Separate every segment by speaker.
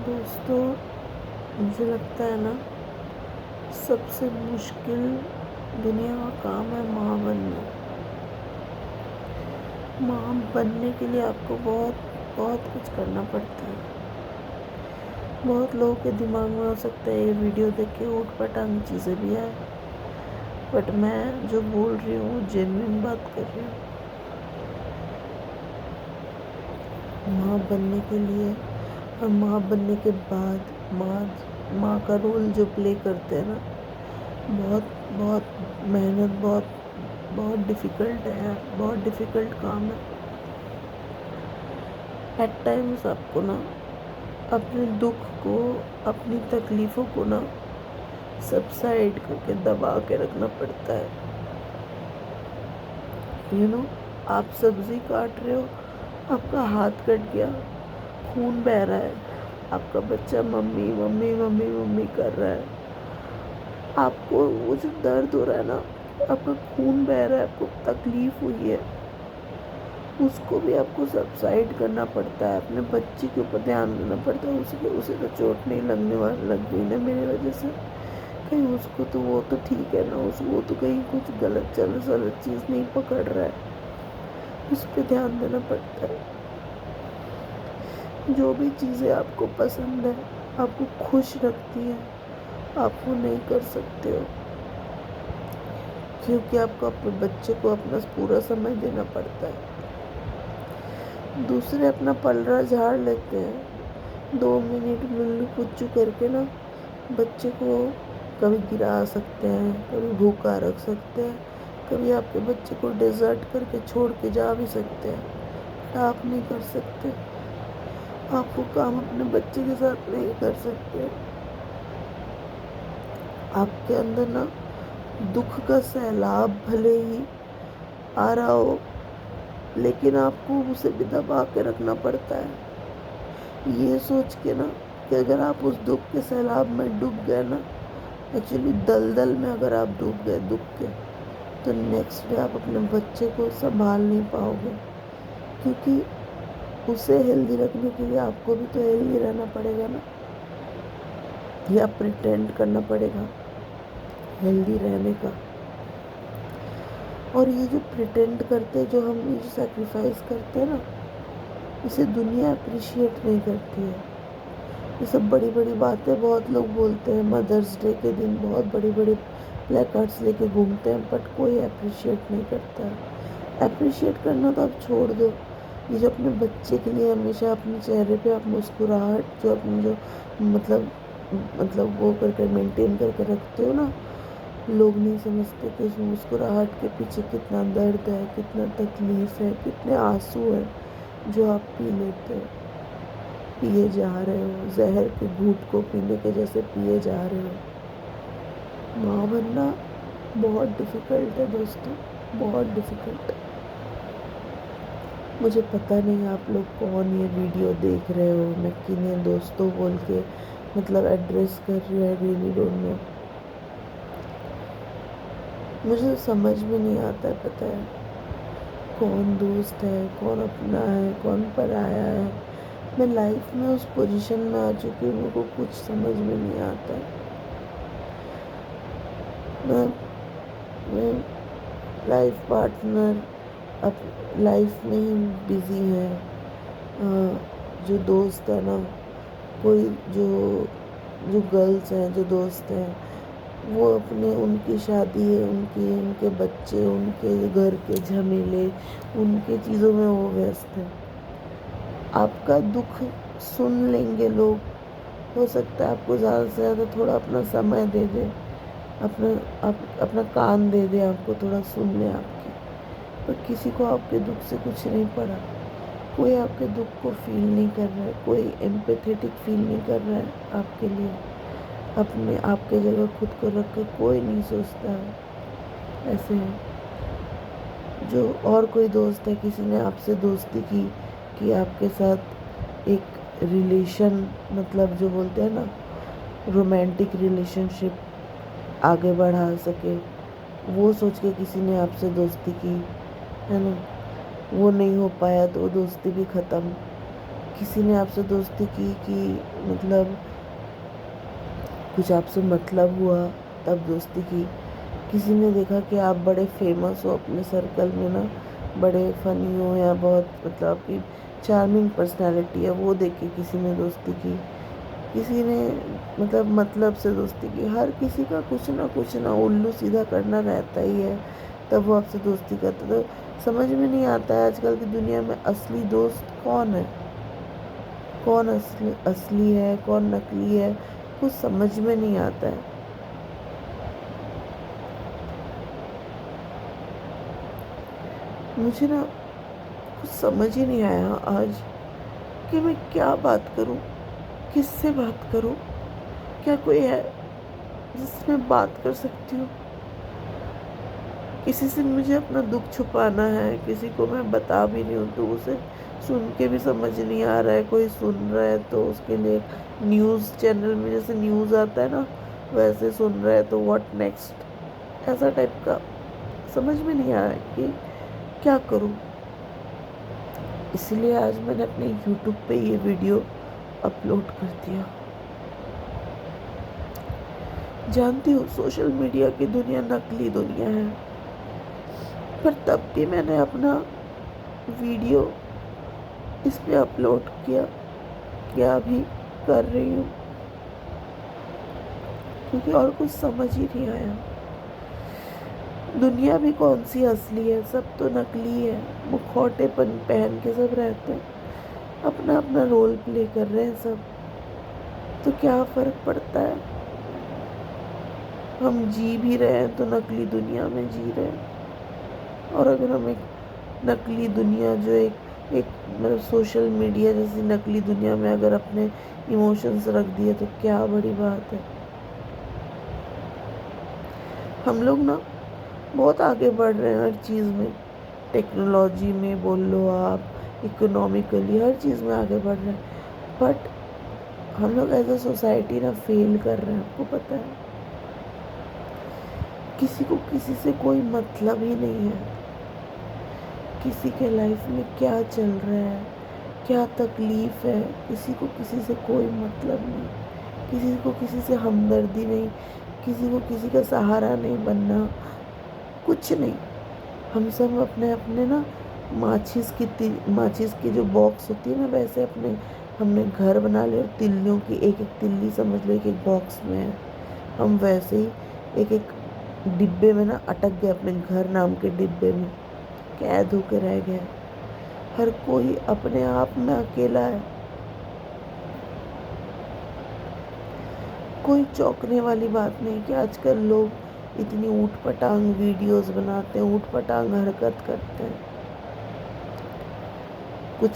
Speaker 1: दोस्तों, मुझे लगता है ना, सबसे मुश्किल दुनिया का काम है माँ बनना। माँ बनने के लिए आपको बहुत बहुत कुछ करना पड़ता है। बहुत लोगों के दिमाग में हो सकता है ये वीडियो देख के ऊट पटांग चीज़ें भी आए, बट मैं जो बोल रही हूँ जेन्युइन बात कर रही हूँ। माँ बनने के लिए और माँ बनने के बाद माँ का रोल जो प्ले करते हैं ना, बहुत बहुत मेहनत, बहुत बहुत डिफ़िकल्ट है, बहुत डिफ़िकल्ट काम है। एट टाइम्स आपको ना अपने दुख को, अपनी तकलीफ़ों को ना सबसाइड करके दबा के रखना पड़ता है। आप सब्ज़ी काट रहे हो, आपका हाथ कट गया, खून बह रहा है, आपका बच्चा मम्मी मम्मी मम्मी मम्मी कर रहा है, आपको वो जो दर्द हो रहा है ना, आपका खून बह रहा है, आपको तकलीफ़ हुई है, उसको भी आपको सबसाइड करना पड़ता है। अपने बच्चे के ऊपर ध्यान देना पड़ता है। उसे तो चोट नहीं लगने वाली लग गई ना मेरी वजह से, कहीं उसको तो वो तो ठीक है ना, वो तो कहीं कुछ गलत चीज़ नहीं पकड़ रहा है, उस पर ध्यान देना पड़ता है। जो भी चीज़ें आपको पसंद है, आपको खुश रखती है, आप वो नहीं कर सकते हो, क्योंकि आपको अपने बच्चे को अपना पूरा समय देना पड़ता है। दूसरे अपना पलड़ा झाड़ लेते हैं, 2 मिनट लुल्लू पुच्चू करके ना बच्चे को कभी गिरा सकते हैं, कभी भूखा रख सकते हैं, कभी आपके बच्चे को डिज़र्ट करके छोड़ के जा भी सकते हैं, बट आप नहीं कर सकते। आप वो काम अपने बच्चे के साथ नहीं कर सकते। आपके अंदर ना दुख का सैलाब भले ही आ रहा हो, लेकिन आपको उसे भी दबा के रखना पड़ता है, ये सोच के ना कि अगर आप उस दुख के सैलाब में डूब गए ना, एक्चुअली दलदल में अगर आप डूब गए दुख के, तो नेक्स्ट डे आप अपने बच्चे को संभाल नहीं पाओगे, क्योंकि उसे हेल्दी रखने के लिए आपको भी तो हेल्दी रहना पड़ेगा ना, या प्रिटेंड करना पड़ेगा हेल्दी रहने का। और ये जो प्रिटेंड करते हैं, जो हम ये जो सेक्रीफाइस करते हैं ना, इसे दुनिया अप्रिशिएट नहीं करती है। ये सब बड़ी बड़ी बातें बहुत लोग बोलते हैं, मदर्स डे के दिन बहुत बड़ी बड़ी प्लेकार्ड्स लेके घूमते हैं, बट कोई अप्रिशिएट नहीं करता है। अप्रिशिएट करना तो आप छोड़ दो, ये जो अपने बच्चे के लिए हमेशा अपने चेहरे पे आप मुस्कुराहट जो अपनी जो मतलब वो करके मेंटेन करके रखते हो ना, लोग नहीं समझते कि उस मुस्कुराहट के पीछे कितना दर्द है, कितना तकलीफ़ है, कितने आंसू हैं जो आप पी लेते हो, पिए जा रहे हो, जहर के घूंट को पीने के जैसे पिए जा रहे हो। माँ बनना बहुत डिफ़िकल्ट है दोस्तों, बहुत डिफ़िकल्ट। मुझे पता नहीं आप लोग कौन ये वीडियो देख रहे हो, मैं किन्हें दोस्तों बोल के मतलब एड्रेस कर रही हूँ, आई रियली डोंट नो। मुझे समझ में नहीं आता है, पता है, कौन दोस्त है, कौन अपना है, कौन पराया है। मैं लाइफ में उस पोजीशन में आ चुकी हूँ, मेरे को कुछ समझ में नहीं आता है। मैं लाइफ पार्टनर अब लाइफ में ही बिज़ी है। जो दोस्त है ना, कोई जो जो गर्ल्स हैं, जो दोस्त हैं, वो अपने उनकी शादी है, उनके बच्चे, उनके घर के झमेले, उनके चीज़ों में वो व्यस्त है। आपका दुख सुन लेंगे लोग, हो सकता है आपको ज़्यादा से ज़्यादा थोड़ा अपना समय दे दे, अपना कान दे दे, आपको थोड़ा सुन ले आपकी, पर किसी को आपके दुख से कुछ नहीं पड़ा। कोई आपके दुख को फील नहीं कर रहा है, कोई एम्पैथेटिक फील नहीं कर रहा है आपके लिए। अपने आपके जगह खुद को रख कर कोई नहीं सोचता है। ऐसे है जो और कोई दोस्त है, किसी ने आपसे दोस्ती की कि आपके साथ एक रिलेशन, मतलब जो बोलते हैं ना रोमांटिक रिलेशनशिप आगे बढ़ा सके, वो सोच के किसी ने आपसे दोस्ती की, है ना, वो नहीं हो पाया तो दोस्ती भी ख़त्म। किसी ने आपसे दोस्ती की कि मतलब कुछ आपसे मतलब हुआ तब दोस्ती की। किसी ने देखा कि आप बड़े फेमस हो अपने सर्कल में ना, बड़े फनी हो या बहुत मतलब आपकी चार्मिंग पर्सनालिटी है, वो देख के किसी ने दोस्ती की। किसी ने मतलब से दोस्ती की। हर किसी का कुछ ना उल्लू सीधा करना रहता ही है, तब वो आपसे दोस्ती करता। तो समझ में नहीं आता है आजकल की दुनिया में असली दोस्त कौन है, कौन असली असली है, कौन नकली है, कुछ समझ में नहीं आता है। मुझे ना कुछ समझ ही नहीं आया आज कि मैं क्या बात करूं, किससे बात करूं। क्या कोई है जिससे मैं बात कर सकती हूँ? किसी से मुझे अपना दुख छुपाना है, किसी को मैं बता भी नहीं हूँ तो उसे सुन के भी समझ नहीं आ रहा है। कोई सुन रहा है तो उसके लिए न्यूज़ चैनल में जैसे न्यूज़ आता है ना, वैसे सुन रहा है तो व्हाट नेक्स्ट, ऐसा टाइप का। समझ में नहीं आ रहा है कि क्या करूँ। इसलिए आज मैंने अपने यूट्यूब पे ये वीडियो अपलोड कर दिया। जानती हूँ सोशल मीडिया की दुनिया नकली दुनिया है, पर तब भी मैंने अपना वीडियो इस पे अपलोड किया, क्या भी कर रही हूँ, क्योंकि और कुछ समझ ही नहीं आया। दुनिया भी कौन सी असली है, सब तो नकली है। मुखौटेपन पहन के सब रहते हैं, अपना अपना रोल प्ले कर रहे हैं सब। तो क्या फर्क पड़ता है? हम जी भी रहे हैं तो नकली दुनिया में जी रहे हैं। और अगर हम एक नकली दुनिया जो एक मतलब सोशल मीडिया जैसी नकली दुनिया में अगर अपने इमोशंस रख दिए तो क्या बड़ी बात है। हम लोग ना बहुत आगे बढ़ रहे हैं हर चीज़ में, टेक्नोलॉजी में बोल लो आप, इकोनॉमिकली हर चीज़ में आगे बढ़ रहे हैं। बट हम लोग एज अ सोसाइटी ना फेल कर रहे हैं, आपको पता है। किसी को किसी से कोई मतलब ही नहीं है। किसी के लाइफ में क्या चल रहा है, क्या तकलीफ़ है, किसी को किसी से कोई मतलब नहीं। किसी को किसी से हमदर्दी नहीं, किसी को किसी का सहारा नहीं बनना, कुछ नहीं। हम सब अपने अपने ना माचिस की जो बॉक्स होती है ना, वैसे अपने हमने घर बना लिया और तिल्लियों की एक एक तिल्ली समझ लो एक एक बॉक्स में है। हम वैसे ही एक एक डिब्बे में ना अटक गए, अपने घर नाम के डिब्बे में कैद होकर रह गए। हर कोई अपने आप में अकेला है। कोई चौंकने वाली बात नहीं कि आजकल लोग इतनी ऊट पटांग वीडियोस बनाते हैं, ऊट पटांग हरकत करते हैं। कुछ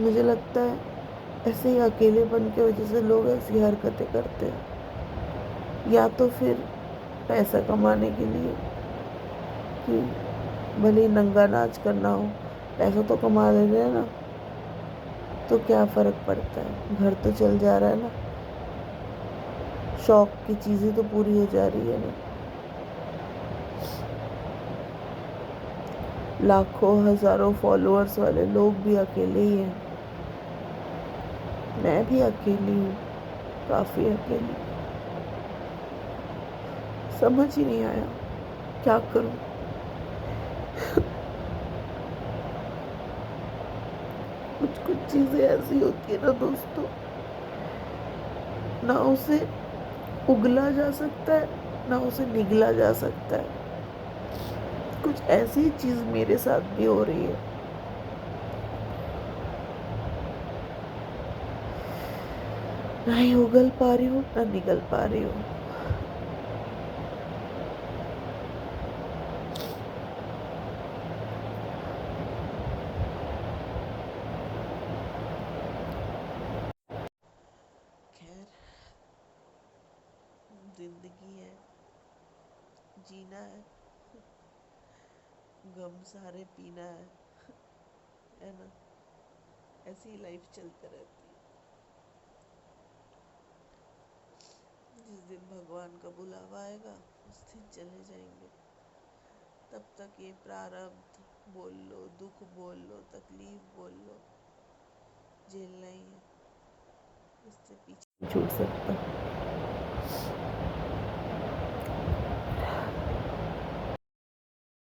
Speaker 1: मुझे लगता है ऐसे ही अकेलेपन की वजह से लोग ऐसी हरकतें करते हैं, या तो फिर पैसा कमाने के लिए कि भले ही नंगा नाच करना हो, पैसा तो कमा ले रहे हैं ना, तो क्या फ़र्क पड़ता है, घर तो चल जा रहा है ना, शौक की चीज़ें तो पूरी हो जा रही है ना। लाखों हज़ारों फॉलोअर्स वाले लोग भी अकेले ही हैं। मैं भी अकेली हूँ, काफ़ी अकेली। समझ ही नहीं आया क्या करूँ। कुछ कुछ चीज़ें ऐसी होती है ना दोस्तों, ना उसे उगला जा सकता है ना उसे निगला जा सकता है। कुछ ऐसी चीज़ मेरे साथ भी हो रही है। ना ही उगल पा रही हूँ ना निगल पा रही हूँ। खैर, जिंदगी है, जीना है, गम सारे पीना है ना। ऐसी ही लाइफ चलते रहती है। जिस दिन भगवान का बुलावा आएगा उस दिन चले जाएंगे। तब तक ये प्रारब्ध बोल लो, दुख बोल लो, तकलीफ बोल लो, झेलना ही है, इससे पीछे नहीं छूट सकता।